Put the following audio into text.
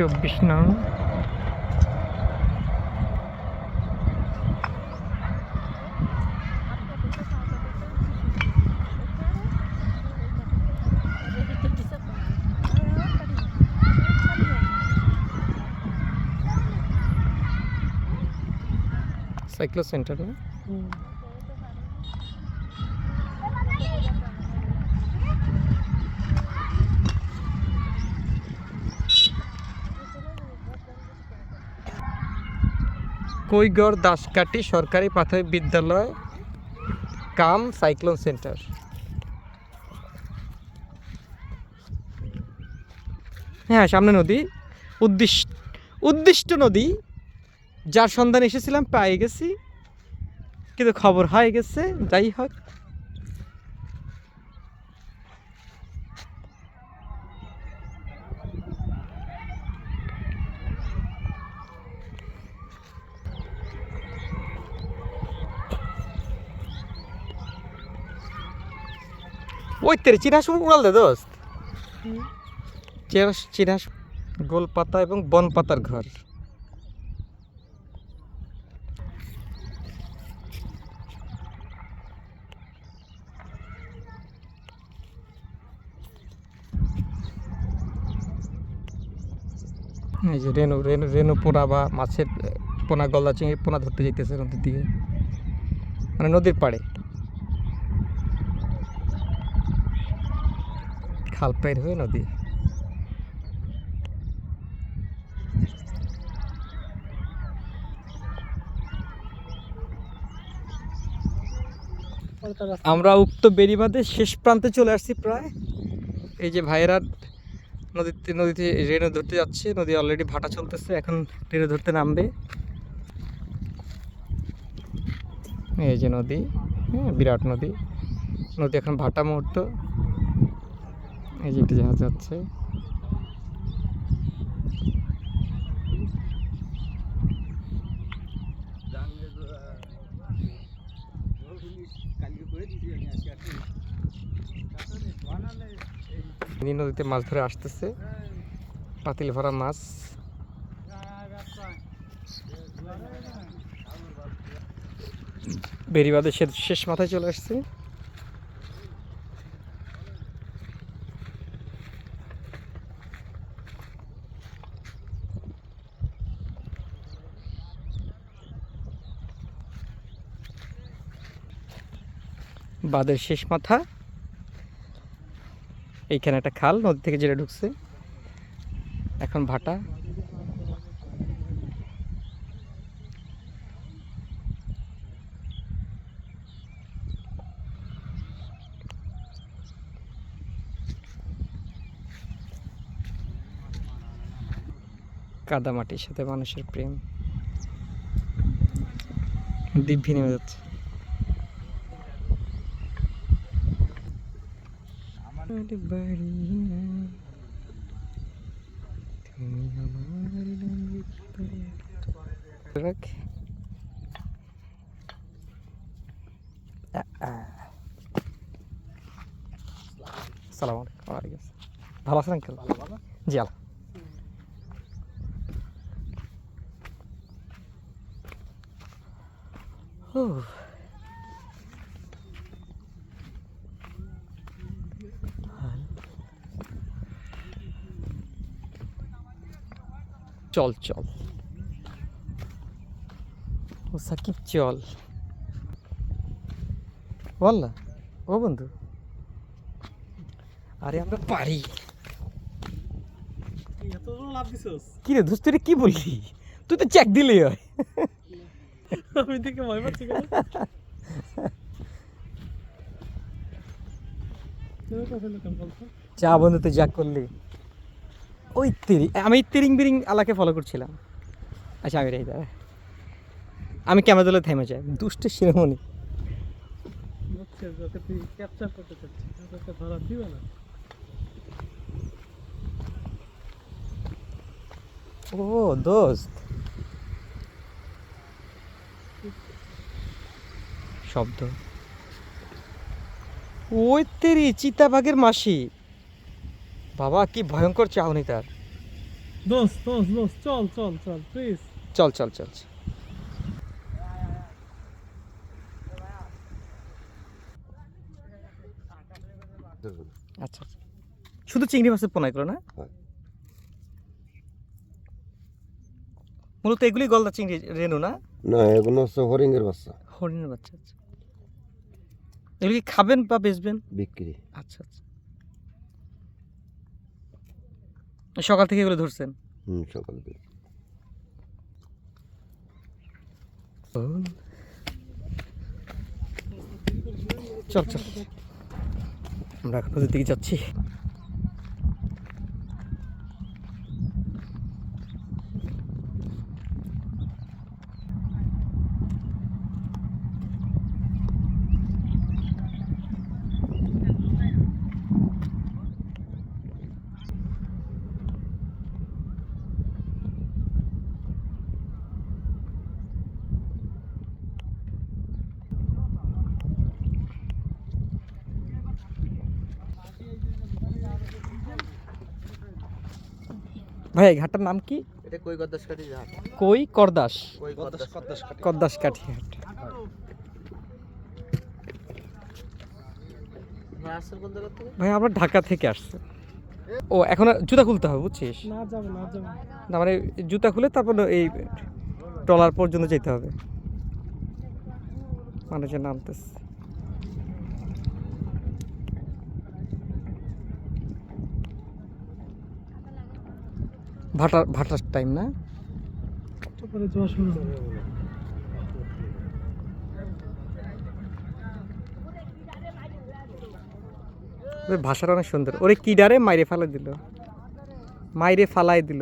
24 নং। Cyclo centre না? কৈগড় দাসকাঠি সরকারি প্রাথমিক বিদ্যালয় কাম সাইক্লোন সেন্টার। হ্যাঁ, সামনে নদী, উদ্দিষ্ট নদী, যার সন্ধান এসেছিলাম, পেয়ে গেছি, কিন্তু খবর হয়ে গেছে। যাই হোক, ওই তেরে চিরাস উড়াল দে দোস্ত। চিরাস গোল পাতা এবং বন পাতার ঘর। এই যে রেনু রেনু রেনু পোনা বা মাছের পোনা, গলদা চিংড়ি পোনা ধরতে যেতেছে নদীর দিকে, মানে নদীর পাড়ে। খাল পার হয়ে নদী। আমরা উক্ত বেড়িবাঁধের শেষ প্রান্তে চলে আসছি প্রায়। এই যে ভাইয়েরা নদীতে রেনু ধরতে যাচ্ছে। নদী অলরেডি ভাটা চলতেছে, এখন রেনু ধরতে নামবে। এই যে নদী, হ্যাঁ, বিরাট নদী। নদী এখন ভাটা মুহূর্ত। এই যে একটি জাহাজ যাচ্ছে। নদীতে মাছ ধরে আসতেছে, পাতিল ভরা মাছ। বেড়িবাঁধের শেষ মাথায় চলে আসছে। বাঁধের শেষ মাথা, এইখানে একটা খাল, নদী থেকে জেলে ঢুকছে, এখন ভাটা। কাদামাটির সাথে মানুষের প্রেম, দিব্যি নেমে যাচ্ছে। ভালো আছেন আঙ্কেল? জি আল্লাহ। চল চল ও সাকিব, চল বল না। ও বন্ধু, আরে আমরা পারি। কি রে দোস্ত, কি বললি? তুই তো চেক দিলি হয়। আমি দেখে ভয় পাচ্ছি। চা বন্ধু, তুই যা করলি। ওই আমি তিরিং বিরিং আলাকে ফলো করছিলাম। আচ্ছা, আমি রেখে দাঁড়া, আমি ক্যামেরা দিলে থেমে যাই। দুষ্টের শিরোমণি। ও দোস্ত, শব্দ। ওই তেরি চিতাবাঘের মাসি, বাবা কি ভয়ঙ্কর চাহনি তার। দোস্ত চল চল চল প্লিজ। চল চল চল চল। আচ্ছা আচ্ছা, শুধু চিংড়ি মাছের পোনা এগুলো না? হ্যাঁ। মূলত এগুলি গলদা চিংড়ি রেনু না? না, এগুলো হচ্ছে হরিণের বাচ্চা। হরিণের বাচ্চা। আচ্ছা, এগুলি কি খাবেন বা বেচবেন? বিক্রি। আচ্ছা আচ্ছা, সকাল থেকে এগুলো ধরছেন? সকাল থেকে। চল চল, আমরা এখন নদীর দিকে যাচ্ছি। ভাই এই ঘাটটার নাম কি? এটা কই গদ্দাস কাটি ঘাট। কই করদাস? কই গদ্দাস কাটি। করদাস কাঠি ঘাট। ভাই আমরা ঢাকা থেকে আসছে। ও এখন আর জুতা খুলতে হবে বুঝছিস? না যাবো না যাবো। না মানে জুতা খুলে তারপর এই ট্রলার পর্যন্ত যেতে হবে, মানুষের নামতেছে। ভাটার টাইম না? তারপরে যাওয়া শুরু হবে। ভাষাটা অনেক সুন্দর। ওরে কিডারে মাইরে ফালাই দিল, মাইরে ফালাই দিল।